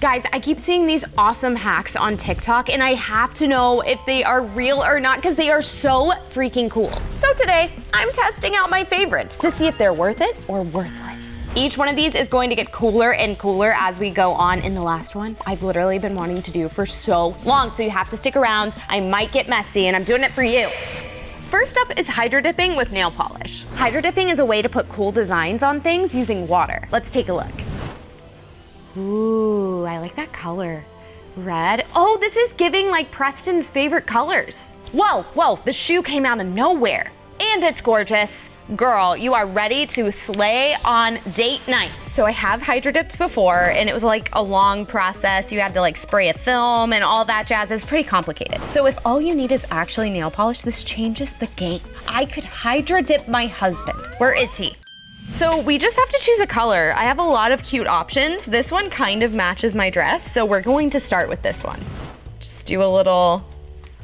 Guys, I keep seeing these awesome hacks on TikTok and I have to know if they are real or not because they are so freaking cool. So today, I'm testing out my favorites to see if they're worth it or worthless. Each one of these is going to get cooler and cooler as we go on. In the last one, I've literally been wanting to do for so long, so you have to stick around. I might get messy and I'm doing it for you. First up is hydro dipping with nail polish. Hydro dipping is a way to put cool designs on things using water. Let's take a look. Ooh, I like that color. Red. Oh, this is giving like Preston's favorite colors. Whoa, the shoe came out of nowhere. And it's gorgeous. Girl, you are ready to slay on date night. So I have hydro dipped before and it was like a long process. You had to like spray a film and all that jazz. It was pretty complicated. So if all you need is actually nail polish, this changes the game. I could hydro dip my husband. Where is he? So we just have to choose a color. I have a lot of cute options. This one kind of matches my dress, so we're going to start with this one. Just do a little,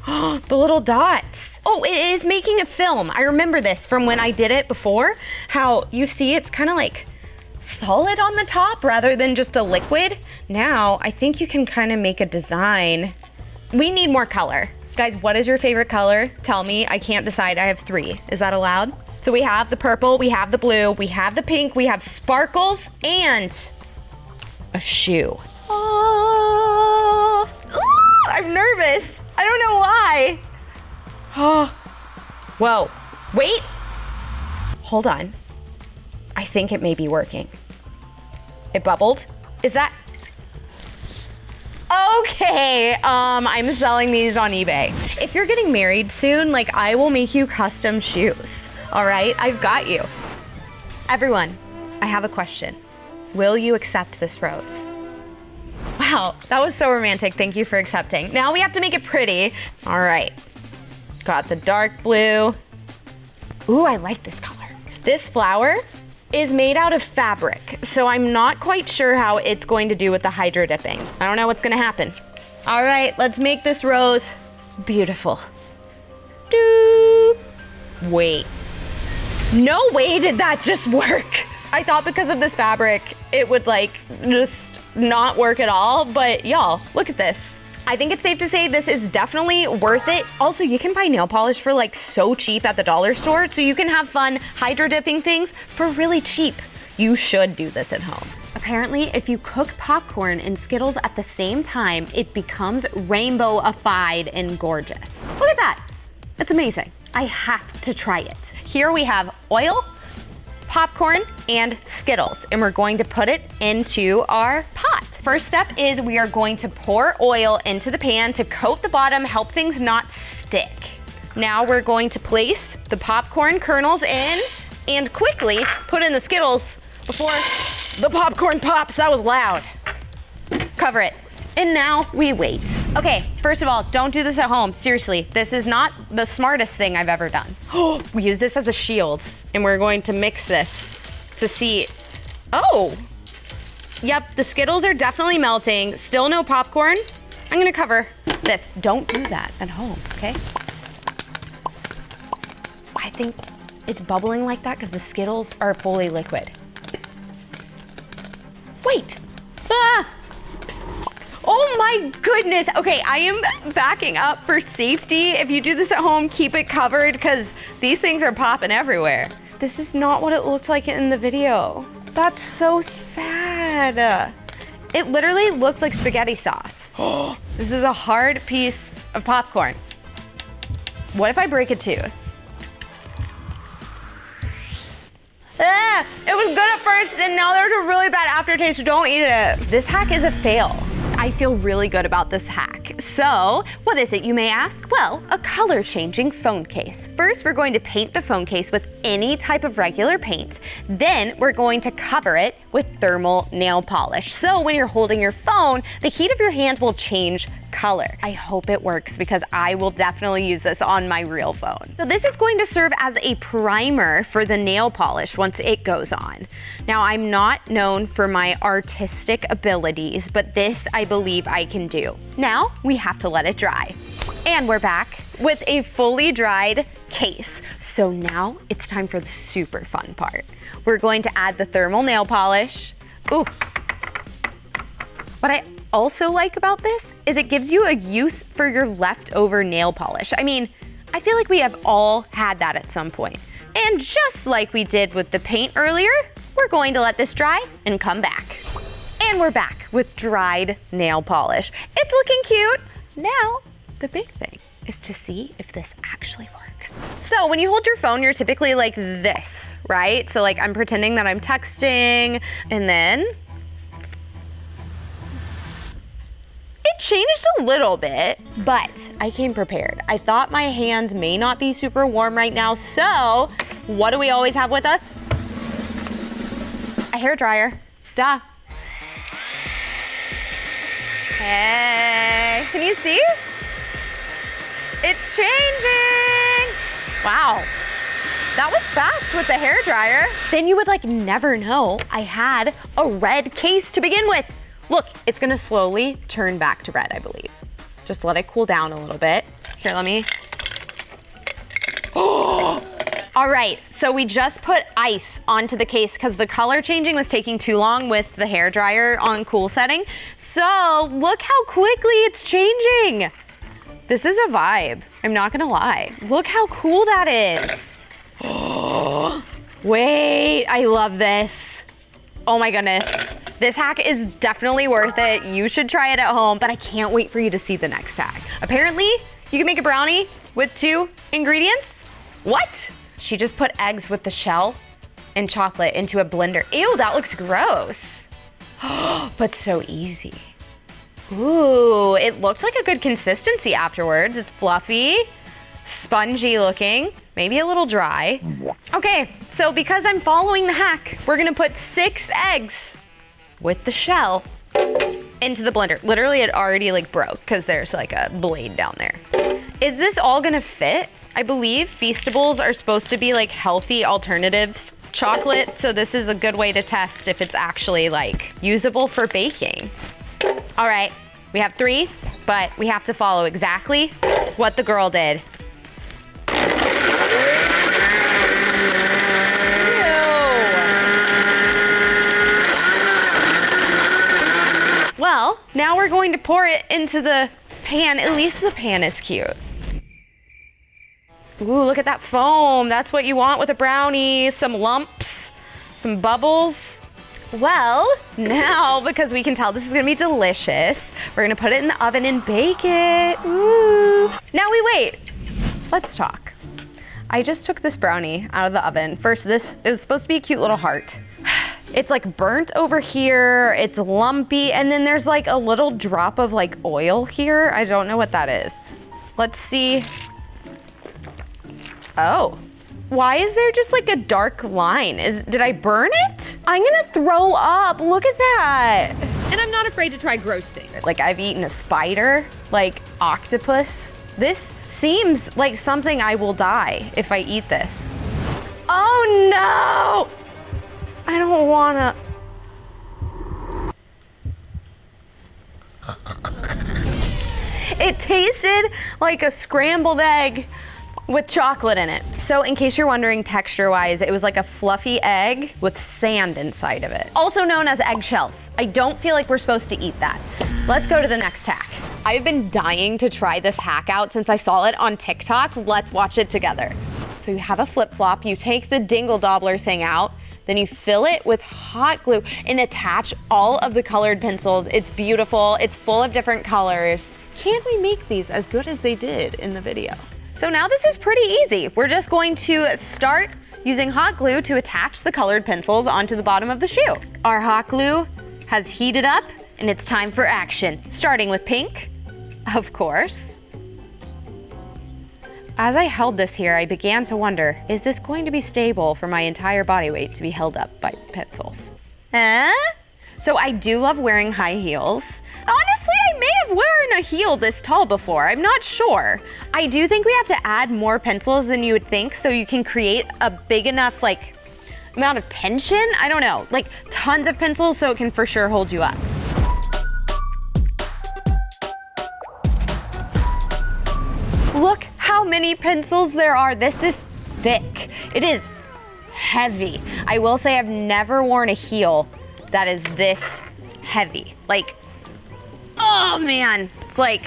the little dots. Oh, it is making a film. I remember this from when I did it before, how you see it's kind of like solid on the top rather than just a liquid. Now, I think you can kind of make a design. We need more color. Guys, what is your favorite color? Tell me, I can't decide, I have 3. Is that allowed? So we have the purple, we have the blue, we have the pink, we have sparkles, and a shoe. Oh, ooh, I'm nervous. I don't know why. Oh, whoa, wait. Hold on. I think it may be working. It bubbled. Is that? Okay, I'm selling these on eBay. If you're getting married soon, like I will make you custom shoes. All right, I've got you. Everyone, I have a question. Will you accept this rose? Wow, that was so romantic. Thank you for accepting. Now we have to make it pretty. All right, got the dark blue. Ooh, I like this color. This flower is made out of fabric, so I'm not quite sure how it's going to do with the hydro dipping. I don't know what's gonna happen. All right, let's make this rose beautiful. Doop. Wait. No way did that just work. I thought because of this fabric, it would like just not work at all, but y'all, look at this. I think it's safe to say this is definitely worth it. Also, you can buy nail polish for like so cheap at the dollar store, so you can have fun hydro dipping things for really cheap. You should do this at home. Apparently, if you cook popcorn and Skittles at the same time, it becomes rainbow-ified and gorgeous. Look at that. It's amazing. I have to try it. Here we have oil, popcorn, and Skittles, and we're going to put it into our pot. First step is we are going to pour oil into the pan to coat the bottom, help things not stick. Now we're going to place the popcorn kernels in and quickly put in the Skittles before the popcorn pops. That was loud. Cover it. And now we wait. Okay, first of all, don't do this at home. Seriously, this is not the smartest thing I've ever done. We use this as a shield, and we're going to mix this to see. Oh, yep, the Skittles are definitely melting. Still no popcorn. I'm gonna cover this. Don't do that at home, okay? I think it's bubbling like that because the Skittles are fully liquid. Wait, ah! Oh my goodness. Okay, I am backing up for safety. If you do this at home, keep it covered because these things are popping everywhere. This is not what it looked like in the video. That's so sad. It literally looks like spaghetti sauce. This is a hard piece of popcorn. What if I break a tooth? Ah, it was good at first and now there's a really bad aftertaste. Don't eat it. This hack is a fail. I feel really good about this hack. So, what is it, you may ask? Well, a color-changing phone case. First, we're going to paint the phone case with any type of regular paint. Then, we're going to cover it with thermal nail polish. So, when you're holding your phone, the heat of your hand will change color. I hope it works because I will definitely use this on my real phone. So this is going to serve as a primer for the nail polish once it goes on. Now, I'm not known for my artistic abilities, but this I believe I can do. Now we have to let it dry. And we're back with a fully dried case. So now it's time for the super fun part. We're going to add the thermal nail polish. Ooh. But also like about this is it gives you a use for your leftover nail polish. I mean, I feel like we have all had that at some point. And just like we did with the paint earlier, we're going to let this dry and come back. And we're back with dried nail polish. It's looking cute. Now, the big thing is to see if this actually works. So when you hold your phone, you're typically like this, right? So like I'm pretending that I'm texting, and then it changed a little bit, but I came prepared. I thought my hands may not be super warm right now, so what do we always have with us? A hair dryer. Duh. Hey, can you see? It's changing. Wow, that was fast with the hair dryer. Then you would like never know I had a red case to begin with. Look, it's gonna slowly turn back to red, I believe. Just let it cool down a little bit. Here, let me. Oh! All right, so we just put ice onto the case because the color changing was taking too long with the hair dryer on cool setting. So look how quickly it's changing. This is a vibe, I'm not gonna lie. Look how cool that is. Oh, wait, I love this. Oh my goodness. This hack is definitely worth it. You should try it at home, but I can't wait for you to see the next hack. Apparently, you can make a brownie with 2 ingredients. What? She just put eggs with the shell and chocolate into a blender. Ew, that looks gross. But so easy. Ooh, it looked like a good consistency afterwards. It's fluffy, spongy looking, maybe a little dry. Okay, so because I'm following the hack, we're gonna put 6 eggs with the shell into the blender. Literally, it already like broke because there's like a blade down there. Is this all gonna fit? I believe Feastables are supposed to be like healthy alternative chocolate, so this is a good way to test if it's actually like usable for baking. All right, we have 3, but we have to follow exactly what the girl did. Well, now we're going to pour it into the pan. At least the pan is cute. Ooh, look at that foam. That's what you want with a brownie. Some lumps, some bubbles. Well, now, because we can tell this is gonna be delicious, we're gonna put it in the oven and bake it. Ooh. Now we wait. Let's talk. I just took this brownie out of the oven. First, this is supposed to be a cute little heart. It's like burnt over here, it's lumpy, and then there's like a little drop of like oil here. I don't know what that is. Let's see. Oh, why is there just like a dark line? Did I burn it? I'm gonna throw up, look at that. And I'm not afraid to try gross things. Like I've eaten a spider, like octopus. This seems like something I will die if I eat this. Oh no! I don't wanna. It tasted like a scrambled egg with chocolate in it. So in case you're wondering texture-wise, it was like a fluffy egg with sand inside of it. Also known as eggshells. I don't feel like we're supposed to eat that. Let's go to the next hack. I've been dying to try this hack out since I saw it on TikTok. Let's watch it together. So you have a flip-flop, you take the dingle dobbler thing out, then you fill it with hot glue and attach all of the colored pencils. It's beautiful, it's full of different colors. Can we make these as good as they did in the video? So now this is pretty easy. We're just going to start using hot glue to attach the colored pencils onto the bottom of the shoe. Our hot glue has heated up and it's time for action. Starting with pink, of course. As I held this here, I began to wonder, is this going to be stable for my entire body weight to be held up by pencils? So I do love wearing high heels. Honestly, I may have worn a heel this tall before, I'm not sure. I do think we have to add more pencils than you would think so you can create a big enough like amount of tension. I don't know, like tons of pencils so it can for sure hold you up. Look how many pencils there are. This is thick. It is heavy. I will say I've never worn a heel that is this heavy. Like, man, it's like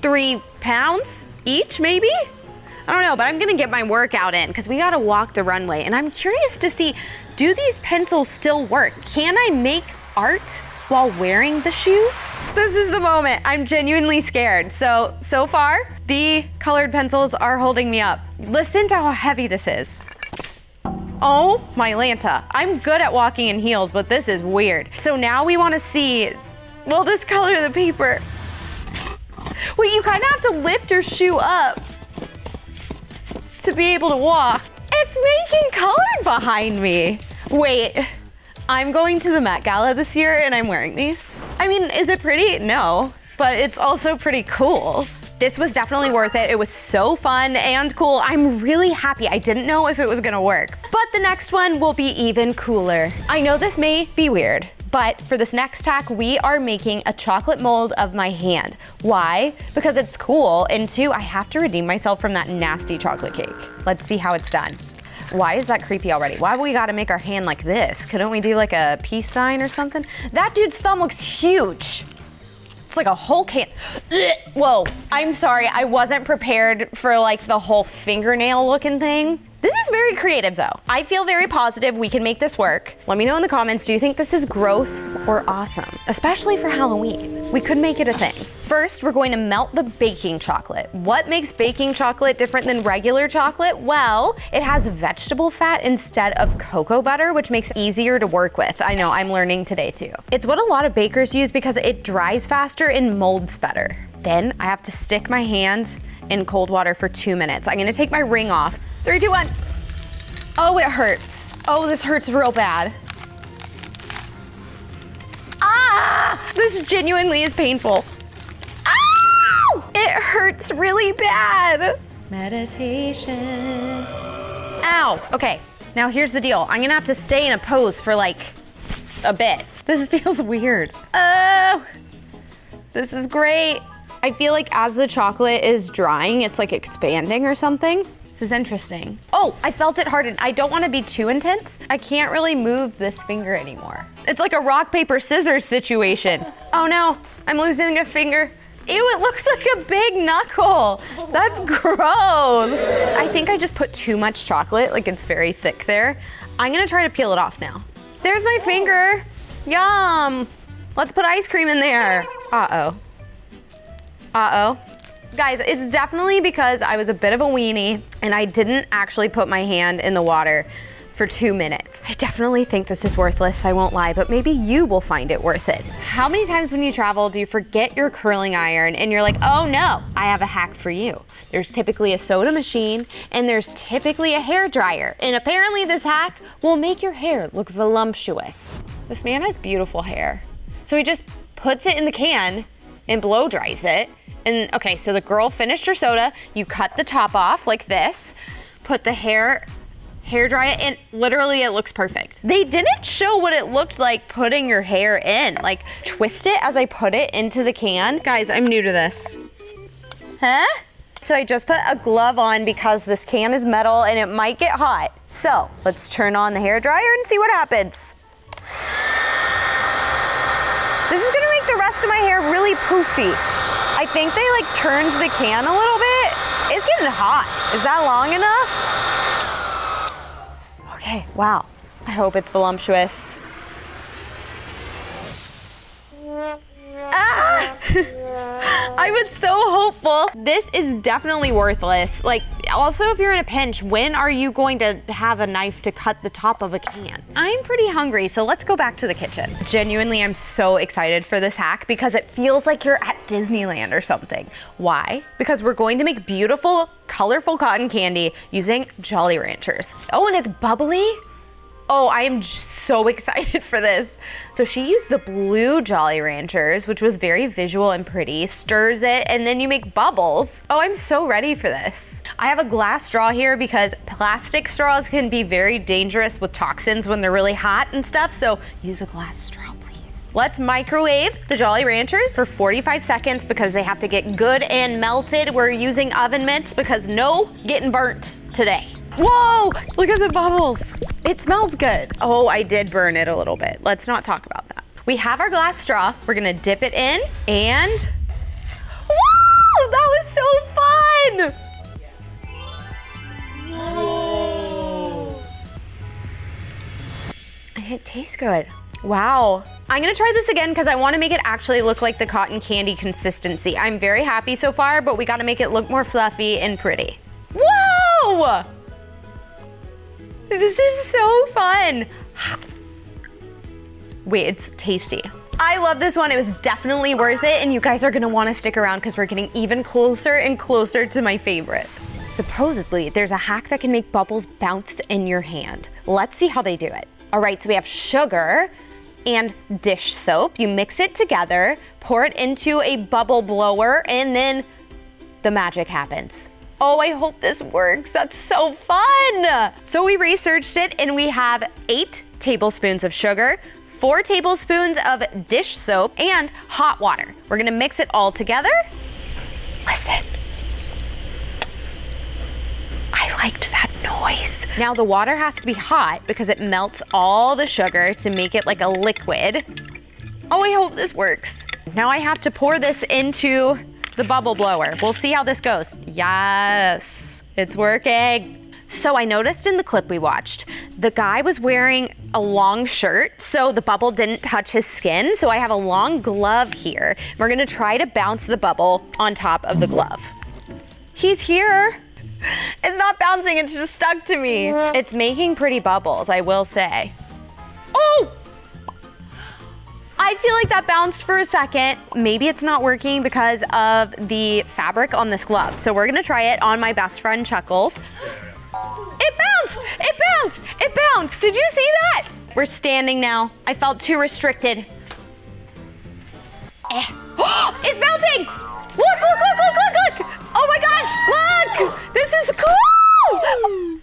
3 pounds each, maybe? I don't know, but I'm gonna get my workout in because we gotta walk the runway. And I'm curious to see, do these pencils still work? Can I make art while wearing the shoes? This is the moment. I'm genuinely scared. So far, the colored pencils are holding me up. Listen to how heavy this is. Oh my Lanta. I'm good at walking in heels, but this is weird. So now we wanna see, will this color the paper? Wait, you kind of have to lift your shoe up to be able to walk. It's making color behind me. Wait, I'm going to the Met Gala this year and I'm wearing these. I mean, is it pretty? No, but it's also pretty cool. This was definitely worth it. It was so fun and cool. I'm really happy. I didn't know if it was gonna work, but the next one will be even cooler. I know this may be weird, but for this next tack, we are making a chocolate mold of my hand. Why? Because it's cool, and 2, I have to redeem myself from that nasty chocolate cake. Let's see how it's done. Why is that creepy already? Why we gotta make our hand like this? Couldn't we do like a peace sign or something? That dude's thumb looks huge. It's like a whole can. Whoa, I'm sorry, I wasn't prepared for like the whole fingernail looking thing. This is very creative though. I feel very positive we can make this work. Let me know in the comments, do you think this is gross or awesome? Especially for Halloween. We could make it a thing. First, we're going to melt the baking chocolate. What makes baking chocolate different than regular chocolate? Well, it has vegetable fat instead of cocoa butter, which makes it easier to work with. I know, I'm learning today too. It's what a lot of bakers use because it dries faster and molds better. Then I have to stick my hand in cold water for 2 minutes. I'm gonna take my ring off. 3, 2, 1. Oh, it hurts. Oh, this hurts real bad. Ah! This genuinely is painful. Ow! It hurts really bad. Meditation. Ow, okay. Now here's the deal. I'm gonna have to stay in a pose for like a bit. This feels weird. Oh, this is great. I feel like as the chocolate is drying, it's like expanding or something. This is interesting. Oh, I felt it harden. I don't want to be too intense. I can't really move this finger anymore. It's like a rock, paper, scissors situation. Oh no, I'm losing a finger. Ew, it looks like a big knuckle. That's gross. I think I just put too much chocolate, like it's very thick there. I'm gonna try to peel it off now. There's my finger. Yum. Let's put ice cream in there. Uh-oh. Uh-oh. Guys, it's definitely because I was a bit of a weenie and I didn't actually put my hand in the water for 2 minutes. I definitely think this is worthless, I won't lie, but maybe you will find it worth it. How many times when you travel do you forget your curling iron and you're like, oh no, I have a hack for you. There's typically a soda machine and there's typically a hair dryer. And apparently this hack will make your hair look voluptuous. This man has beautiful hair. So he just puts it in the can and blow dries it. And okay, so the girl finished her soda, you cut the top off like this, put the hair dry it, and literally it looks perfect. They didn't show what it looked like putting your hair in, like twist it as I put it into the can. Guys, I'm new to this. Huh? So I just put a glove on because this can is metal and it might get hot. So let's turn on the hair dryer and see what happens. This is gonna make the rest of my hair really poofy. I think they like turned the can a little bit. It's getting hot. Is that long enough? Okay, wow. I hope it's voluptuous. Ah! I was so hopeful. This is definitely worthless. Like, also if you're in a pinch, when are you going to have a knife to cut the top of a can? I'm pretty hungry, so let's go back to the kitchen. Genuinely, I'm so excited for this hack because it feels like you're at Disneyland or something. Why? Because we're going to make beautiful, colorful cotton candy using Jolly Ranchers. Oh, and it's bubbly. Oh, I am so excited for this. So she used the blue Jolly Ranchers, which was very visual and pretty, stirs it, and then you make bubbles. Oh, I'm so ready for this. I have a glass straw here because plastic straws can be very dangerous with toxins when they're really hot and stuff, so use a glass straw, please. Let's microwave the Jolly Ranchers for 45 seconds because they have to get good and melted. We're using oven mitts because no getting burnt today. Whoa, look at the bubbles. It smells good. Oh, I did burn it a little bit. Let's not talk about that. We have our glass straw. We're gonna dip it in and, wow, that was so fun. Whoa. And it tastes good. Wow. I'm gonna try this again because I wanna make it actually look like the cotton candy consistency. I'm very happy so far, but we gotta make it look more fluffy and pretty. Whoa! This is so fun. Wait, it's tasty. I love this one. It was definitely worth it, and you guys are gonna wanna stick around because we're getting even closer and closer to my favorite. Supposedly, there's a hack that can make bubbles bounce in your hand. Let's see how they do it. All right, so we have sugar and dish soap. You mix it together, pour it into a bubble blower, and then the magic happens. Oh, I hope this works. That's so fun. So we researched it, and we have 8 tablespoons of sugar, 4 tablespoons of dish soap, and hot water. We're gonna mix it all together. Listen. I liked that noise. Now the water has to be hot because it melts all the sugar to make it like a liquid. Oh, I hope this works. Now I have to pour this into the bubble blower. We'll see how this goes. Yes, it's working. So I noticed in the clip we watched, the guy was wearing a long shirt, so the bubble didn't touch his skin. So I have a long glove here. We're gonna try to bounce the bubble on top of the glove. He's here. It's not bouncing, it's just stuck to me. It's making pretty bubbles, I will say. Oh! I feel like that bounced for a second. Maybe it's not working because of the fabric on this glove. So we're gonna try it on my best friend Chuckles. It bounced! It bounced! It bounced! Did you see that? We're standing now. I felt too restricted. It's bouncing! Look, look, look, look, look, look! Oh my gosh, look! This is cool!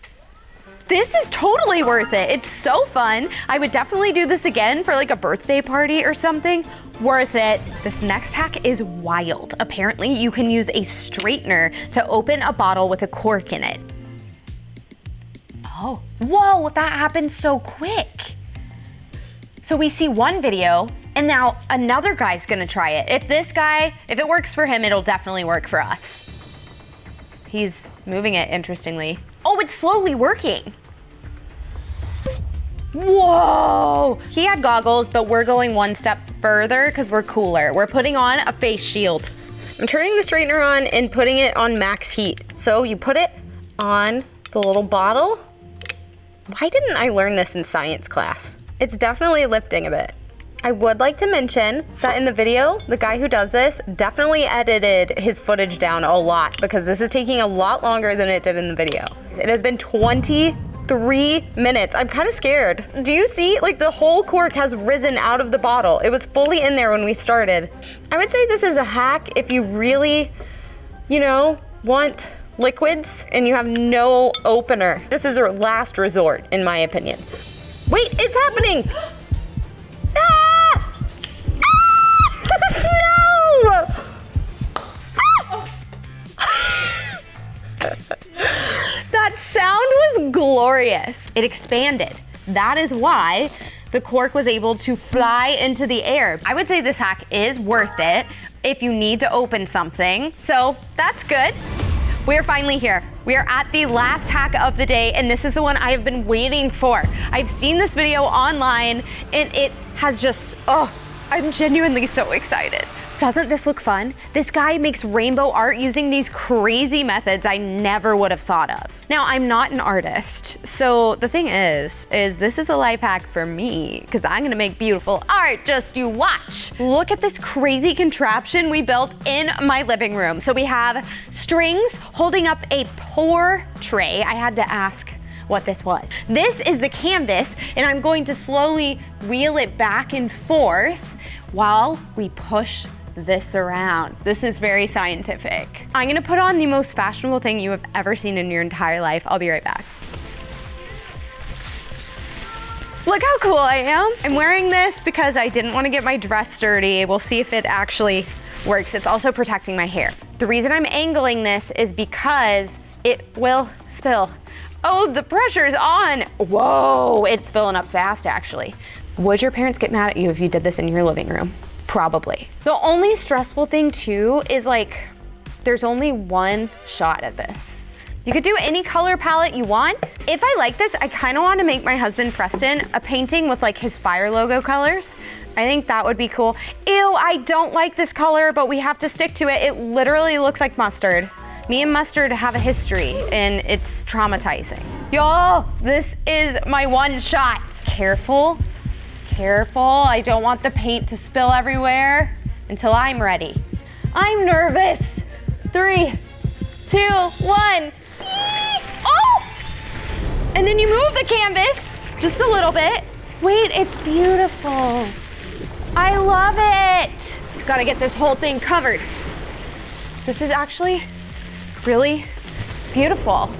This is totally worth it. It's so fun. I would definitely do this again for like a birthday party or something. Worth it. This next hack is wild. Apparently, you can use a straightener to open a bottle with a cork in it. Oh, whoa, that happened so quick. So we see one video, and now another guy's gonna try it. If it works for him, it'll definitely work for us. He's moving it interestingly. Oh, it's slowly working. Whoa! He had goggles, but we're going one step further because we're cooler. We're putting on a face shield. I'm turning the straightener on and putting it on max heat. So you put it on the little bottle. Why didn't I learn this in science class? It's definitely lifting a bit. I would like to mention that in the video, the guy who does this definitely edited his footage down a lot because this is taking a lot longer than it did in the video. It has been 23 minutes. I'm kind of scared. Do you see? Like the whole cork has risen out of the bottle. It was fully in there when we started. I would say this is a hack if you really, want liquids and you have no opener. This is our last resort, in my opinion. Wait, it's happening! Ah! Ah! No! Ah! That sound was glorious. It expanded. That is why the cork was able to fly into the air. I would say this hack is worth it if you need to open something. So that's good. We're finally here. We are at the last hack of the day, and this is the one I have been waiting for. I've seen this video online, and it has just, I'm genuinely so excited. Doesn't this look fun? This guy makes rainbow art using these crazy methods I never would have thought of. Now, I'm not an artist, so the thing is this is a life hack for me, because I'm gonna make beautiful art, just you watch. Look at this crazy contraption we built in my living room. So we have strings holding up a pour tray. I had to ask what this was. This is the canvas, and I'm going to slowly wheel it back and forth while we push this around. This is very scientific. I'm gonna put on the most fashionable thing you have ever seen in your entire life. I'll be right back. Look how cool I am. I'm wearing this because I didn't want to get my dress dirty. We'll see if it actually works. It's also protecting my hair. The reason I'm angling this is because it will spill. Oh, the pressure's on. Whoa, it's filling up fast actually. Would your parents get mad at you if you did this in your living room? Probably. The only stressful thing too is like, there's only one shot at this. You could do any color palette you want. If I like this, I kind of want to make my husband Preston a painting with like his fire logo colors. I think that would be cool. Ew, I don't like this color, but we have to stick to it. It literally looks like mustard. Me and mustard have a history and it's traumatizing. Y'all, this is my one shot. Careful, careful. I don't want the paint to spill everywhere until I'm ready. I'm nervous. 3, 2, 1. Oh! And then you move the canvas just a little bit. Wait, it's beautiful. I love it. Gotta get this whole thing covered. This is actually really beautiful.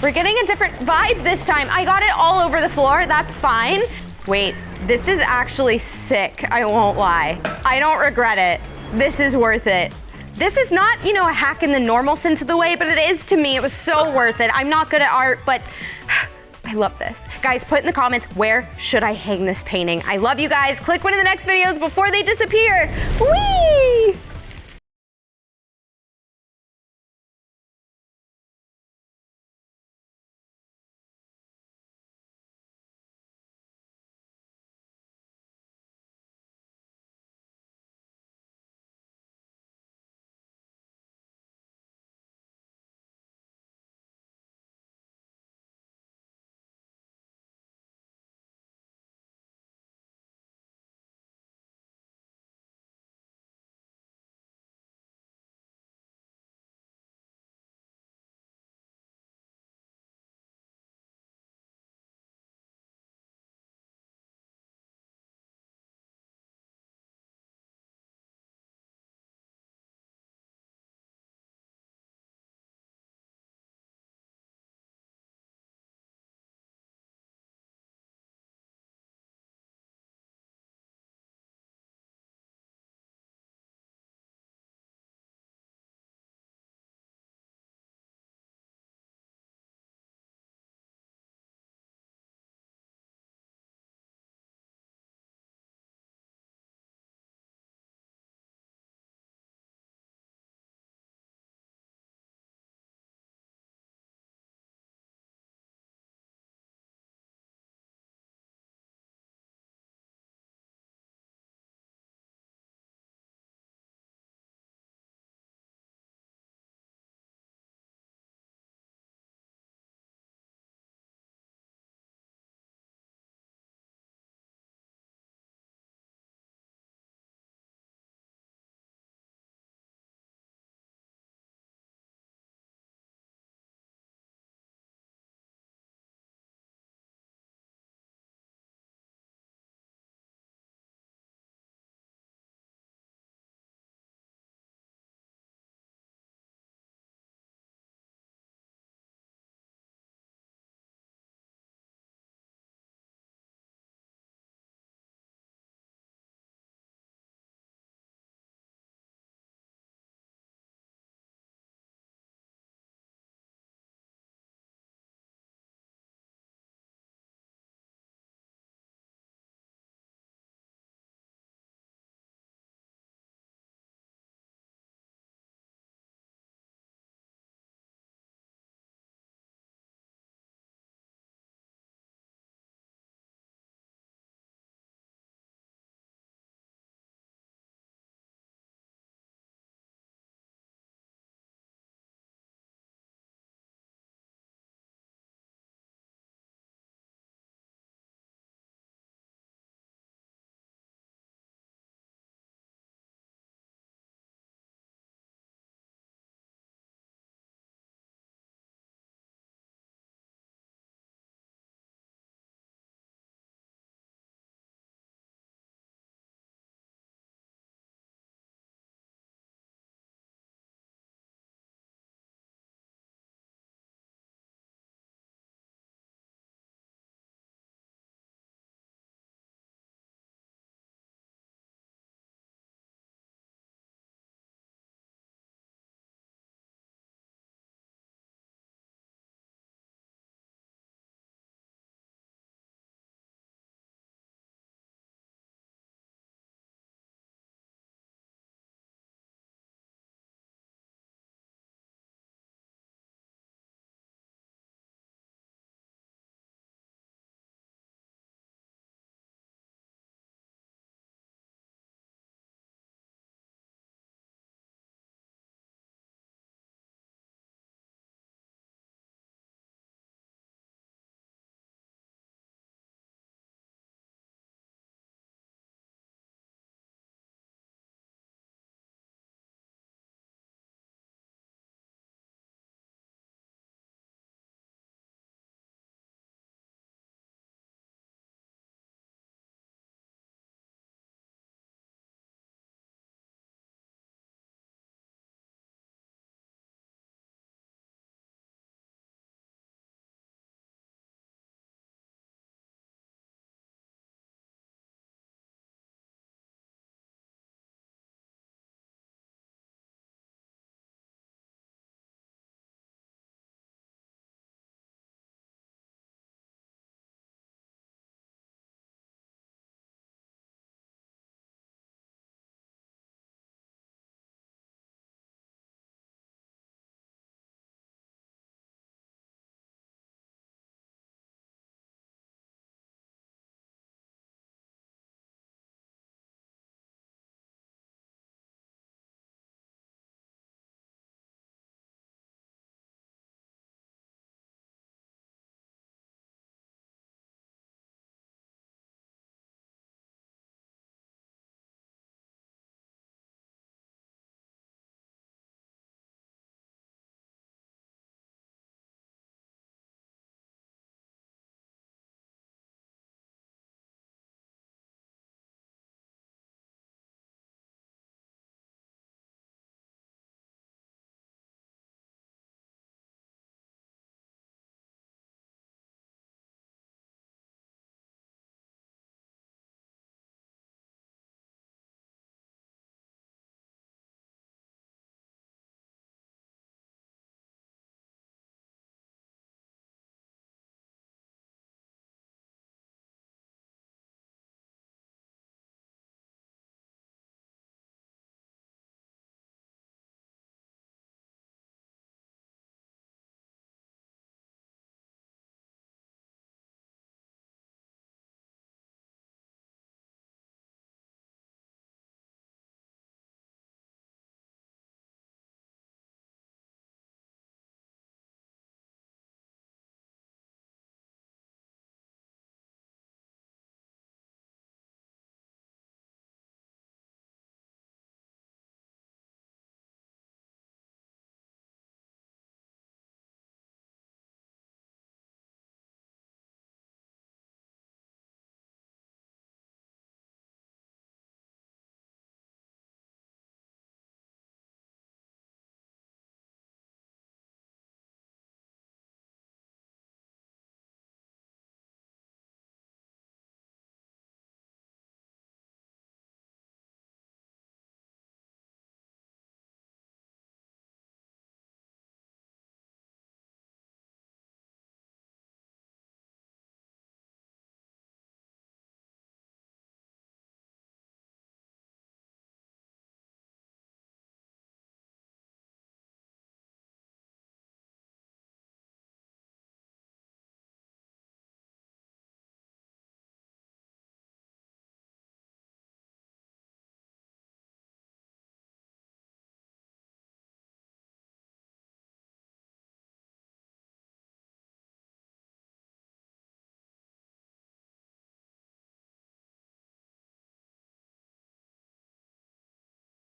We're getting a different vibe this time. I got it all over the floor, that's fine. Wait, this is actually sick, I won't lie. I don't regret it. This is worth it. This is not, you know, a hack in the normal sense of the way, but it is to me. It was so worth it. I'm not good at art, but I love this. Guys, put in the comments, where should I hang this painting? I love you guys. Click one of the next videos before they disappear. Whee!